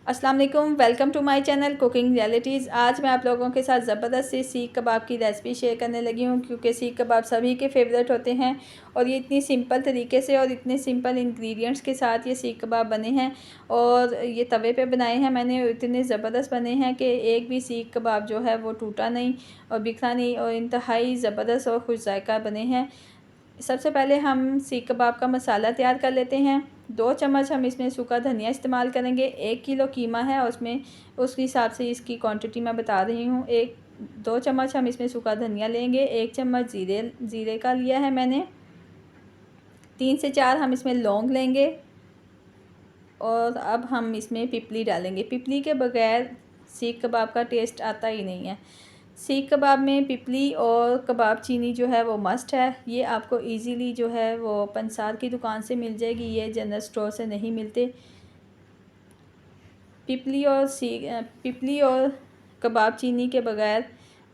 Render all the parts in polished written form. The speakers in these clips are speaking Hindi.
अस्सलाम वालेकुम, welcome to my channel cooking realities. आज मैं आप लोगों के साथ ज़बरदस्त सी सीख कबाब की रेसिपी शेयर करने लगी हूँ, क्योंकि सीख कबाब सभी के फेवरेट होते हैं और ये इतनी सिंपल तरीके से और इतने सिंपल इंग्रेडिएंट्स के साथ ये सीख कबाब बने हैं और ये तवे पे बनाए हैं मैंने। इतने ज़बरदस्त बने हैं कि एक भी सीख कबाब जो है वो टूटा नहीं और बिखरा नहीं और इंतहाई ज़बरदस्त और खुश जायका बने हैं। सबसे पहले हम सीख कबाब का मसाला तैयार कर लेते हैं। 2 चम्मच हम इसमें सूखा धनिया इस्तेमाल करेंगे। 1 किलो कीमा है, उसमें उसके हिसाब से इसकी क्वांटिटी मैं बता रही हूँ। 2 चम्मच हम इसमें सूखा धनिया लेंगे। 1 चम्मच ज़ीरे का लिया है मैंने। 3 से 4 हम इसमें लौंग लेंगे और अब हम इसमें पिपली डालेंगे। पिपली के बगैर सीख कबाब का टेस्ट आता ही नहीं है। सीख कबाब में पिपली और कबाब चीनी जो है वो मस्ट है। ये आपको इजीली जो है वो पंसार की दुकान से मिल जाएगी, ये जनरल स्टोर से नहीं मिलते। पिपली और कबाब चीनी के बगैर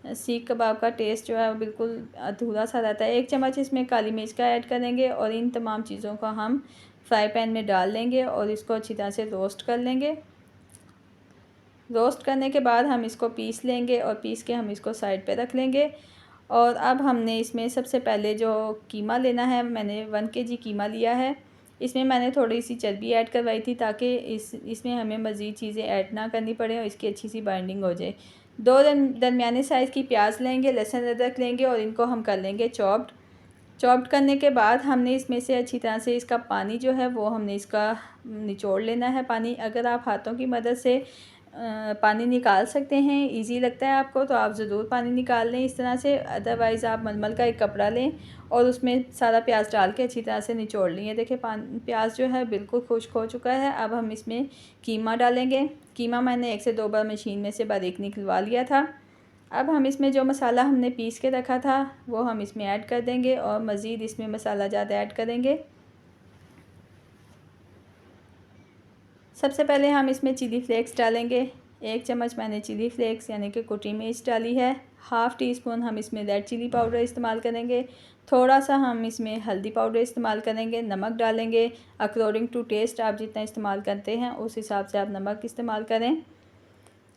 सीख कबाब का टेस्ट जो है वो बिल्कुल अधूरा सा रहता है। 1 चम्मच इसमें काली मिर्च का ऐड करेंगे और इन तमाम चीज़ों को हम फ्राई पैन में डाल लेंगे और इसको अच्छी तरह से रोस्ट कर लेंगे। रोस्ट करने के बाद हम इसको पीस लेंगे और पीस के हम इसको साइड पे रख लेंगे। और अब हमने इसमें सबसे पहले जो कीमा लेना है, मैंने 1 केजी कीमा लिया है। इसमें मैंने थोड़ी सी चर्बी ऐड करवाई थी ताकि इसमें हमें मज़ीद चीज़ें ऐड ना करनी पड़े और इसकी अच्छी सी बाइंडिंग हो जाए। 2 दरमियाने साइज़ की प्याज लेंगे, लहसुन अदरक लेंगे और इनको हम कर लेंगे चॉप्ड करने के बाद हमने इसमें से अच्छी तरह से इसका पानी जो है वो हमने इसका निचोड़ लेना है पानी। अगर आप हाथों की मदद से पानी निकाल सकते हैं, इजी लगता है आपको, तो आप ज़रूर पानी निकाल लें इस तरह से। अदरवाइज़ आप मलमल का एक कपड़ा लें और उसमें सारा प्याज डाल के अच्छी तरह से निचोड़ लें। देखिए प्याज जो है बिल्कुल खुश्क हो चुका है। अब हम इसमें कीमा डालेंगे। कीमा मैंने 1 से 2 बार मशीन में से बारीक निकलवा लिया था। अब हम इसमें जो मसाला हमने पीस के रखा था वो हम इसमें ऐड कर देंगे और मज़ीद इसमें मसाला ज़्यादा ऐड करेंगे। सबसे पहले हम इसमें चिली फ्लेक्स डालेंगे। 1 चम्मच मैंने चिली फ्लेक्स यानी कि कुटी मिर्च डाली है। हाफ़ टी स्पून हम इसमें रेड चिली पाउडर इस्तेमाल करेंगे। थोड़ा सा हम इसमें हल्दी पाउडर इस्तेमाल करेंगे। नमक डालेंगे अकॉर्डिंग टू टेस्ट, आप जितना इस्तेमाल करते हैं उस हिसाब से आप नमक इस्तेमाल करें।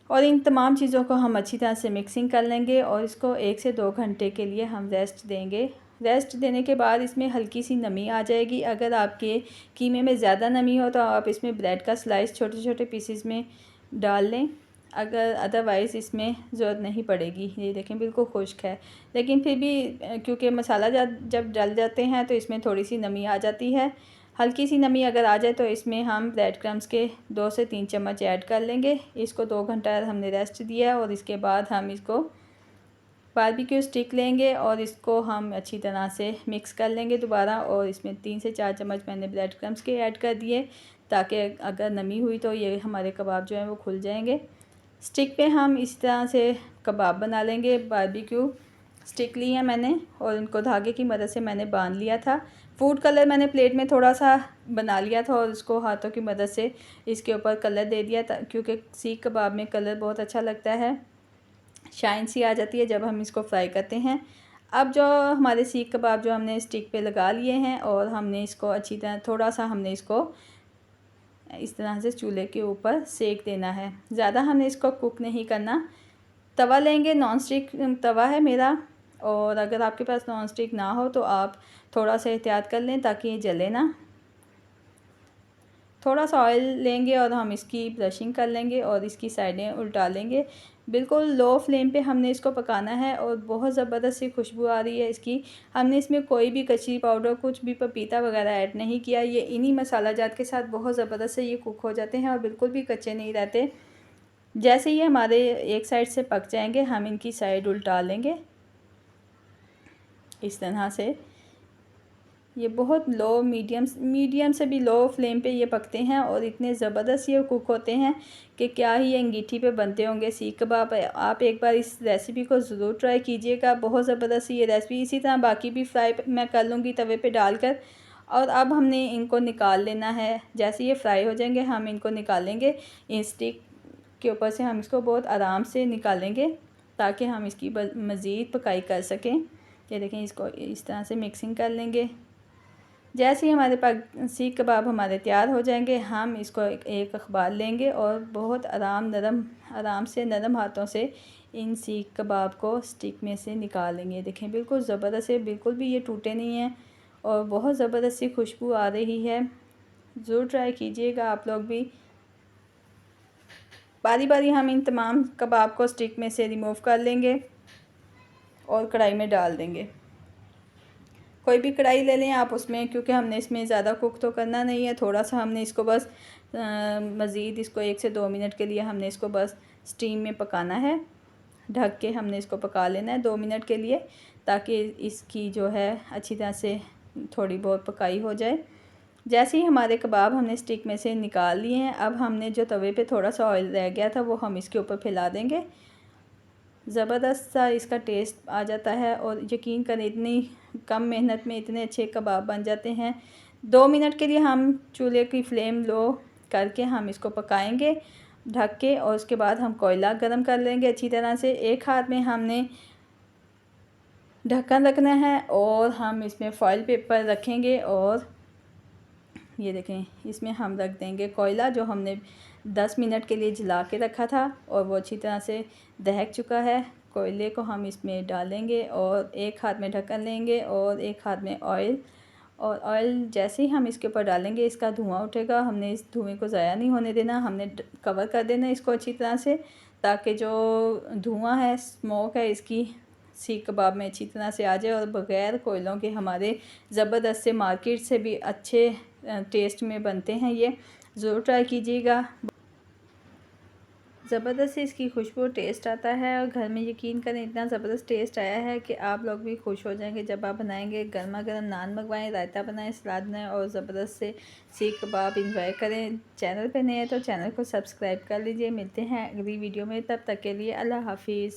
और इन तमाम चीज़ों को हम अच्छी तरह से मिक्सिंग कर लेंगे और इसको 1 से 2 घंटे के लिए हम रेस्ट देंगे। रेस्ट देने के बाद इसमें हल्की सी नमी आ जाएगी। अगर आपके कीमे में ज़्यादा नमी हो तो आप इसमें ब्रेड का स्लाइस छोटे छोटे पीसेस में डाल लें, अगर अदरवाइज़ इसमें ज़रूरत नहीं पड़ेगी। ये देखें बिल्कुल खुश्क है, लेकिन फिर भी क्योंकि मसाला जब डल जाते हैं तो इसमें थोड़ी सी नमी आ जाती है। हल्की सी नमी अगर आ जाए तो इसमें हम ब्रेड क्रम्स के 2 से 3 चम्मच ऐड कर लेंगे। इसको 2 घंटा हमने रेस्ट दिया और इसके बाद हम इसको बारबेक्यू स्टिक लेंगे और इसको हम अच्छी तरह से मिक्स कर लेंगे दोबारा। और इसमें 3 से 4 चम्मच मैंने ब्रेड क्रम्स के ऐड कर दिए ताकि अगर नमी हुई तो ये हमारे कबाब जो हैं वो खुल जाएंगे। स्टिक पे हम इस तरह से कबाब बना लेंगे। बारबेक्यू स्टिक ली है मैंने और इनको धागे की मदद से मैंने बांध लिया था। फूड कलर मैंने प्लेट में थोड़ा सा बना लिया था और उसको हाथों की मदद से इसके ऊपर कलर दे दिया था, क्योंकि सीख कबाब में कलर बहुत अच्छा लगता है, शाइन सी आ जाती है जब हम इसको फ्राई करते हैं। अब जो हमारे सीख कबाब जो हमने स्टिक पे लगा लिए हैं और हमने इसको अच्छी तरह थोड़ा सा हमने इसको इस तरह से चूल्हे के ऊपर सेक देना है। ज़्यादा हमने इसको कुक नहीं करना। तवा लेंगे, नॉन स्टिक तवा है मेरा, और अगर आपके पास नॉन स्टिक ना हो तो आप थोड़ा सा एहतियात कर लें ताकि ये जले ना। थोड़ा सा ऑयल लेंगे और हम इसकी ब्रशिंग कर लेंगे और इसकी साइडें उल्टा लेंगे। बिल्कुल लो फ्लेम पे हमने इसको पकाना है और बहुत ज़बरदस्त सी खुशबू आ रही है इसकी। हमने इसमें कोई भी कच्ची पाउडर, कुछ भी पपीता वगैरह ऐड नहीं किया। ये इन्हीं मसाला जात के साथ बहुत ज़बरदस्त से ये कुक हो जाते हैं और बिल्कुल भी कच्चे नहीं रहते। जैसे ये हमारे एक साइड से पक जाएंगे हम इनकी साइड उल्टा लेंगे इस तरह से। ये बहुत लो मीडियम से भी लो फ्लेम पे ये पकते हैं और इतने ज़बरदस्त ये कुक होते हैं कि क्या ही ये अंगीठी पे बनते होंगे सीख कबाब। आप एक बार इस रेसिपी को ज़रूर ट्राई कीजिएगा, बहुत ज़बरदस्त ये रेसिपी। इसी तरह बाकी भी फ्राई मैं कर लूँगी तवे पे डालकर। और अब हमने इनको निकाल लेना है। जैसे ये फ्राई हो जाएंगे हम इनको निकालेंगे। इन स्टिक के ऊपर से हम इसको बहुत आराम से निकालेंगे ताकि हम इसकी मज़ीद पकाई कर सकें। ये देखें, इसको इस तरह से मिक्सिंग कर लेंगे। जैसे ही हमारे पास सीख कबाब हमारे तैयार हो जाएंगे, हम इसको एक अखबार लेंगे और बहुत आराम से नरम हाथों से इन सीख कबाब को स्टिक में से निकाल लेंगे। देखें बिल्कुल ज़बरदस्त है, बिल्कुल भी ये टूटे नहीं हैं और बहुत ज़बरदस्त सी खुशबू आ रही है। ज़रूर ट्राई कीजिएगा आप लोग भी। बारी बारी हम इन तमाम कबाब को स्टिक में से रिमूव कर लेंगे और कढ़ाई में डाल देंगे। कोई भी कढ़ाई ले लें आप उसमें, क्योंकि हमने इसमें ज़्यादा कुक तो करना नहीं है, थोड़ा सा हमने इसको बस मज़ीद इसको 1 से 2 मिनट के लिए हमने इसको बस स्टीम में पकाना है। ढक के हमने इसको पका लेना है 2 मिनट के लिए, ताकि इसकी जो है अच्छी तरह से थोड़ी बहुत पकाई हो जाए। जैसे ही हमारे कबाब हमने स्टिक में से निकाल लिए हैं, अब हमने जो तवे पे थोड़ा सा ऑयल रह गया था वो हम इसके ऊपर फैला देंगे। ज़बरदस्त सा इसका टेस्ट आ जाता है और यकीन करें इतनी कम मेहनत में इतने अच्छे कबाब बन जाते हैं। 2 मिनट के लिए हम चूल्हे की फ्लेम लो करके हम इसको पकाएंगे ढक के, और उसके बाद हम कोयला गर्म कर लेंगे अच्छी तरह से। एक हाथ में हमने ढक्कन रखना है और हम इसमें फॉइल पेपर रखेंगे और ये देखें इसमें हम रख देंगे कोयला जो हमने 10 मिनट के लिए जला के रखा था और वो अच्छी तरह से दहक चुका है। कोयले को हम इसमें डालेंगे और एक हाथ में ढक्कन लेंगे और एक हाथ में ऑयल, और ऑयल जैसे ही हम इसके ऊपर डालेंगे इसका धुआं उठेगा। हमने इस धुएं को ज़ाया नहीं होने देना, हमने कवर कर देना इसको अच्छी तरह से, ताकि जो धुआं है, स्मोक है, इसकी सीख कबाब में अच्छी तरह से आ जाए और बग़ैर कोयलों के हमारे ज़बरदस्त से मार्केट से भी अच्छे टेस्ट में बनते हैं। ये ज़रूर ट्राई कीजिएगा। ज़बरदस्त से इसकी खुशबू टेस्ट आता है और घर में यकीन करें इतना ज़बरदस्त टेस्ट आया है कि आप लोग भी खुश हो जाएंगे जब आप बनाएंगे। गर्मा गर्म नान मंगवाएं, रायता बनाएं, सलाद बनाएं और ज़बरदस्त से सीख कबाब इंजॉय करें। चैनल पे नए हैं तो चैनल को सब्सक्राइब कर लीजिए। मिलते हैं अगली वीडियो में, तब तक के लिए अल्लाह हाफिज़।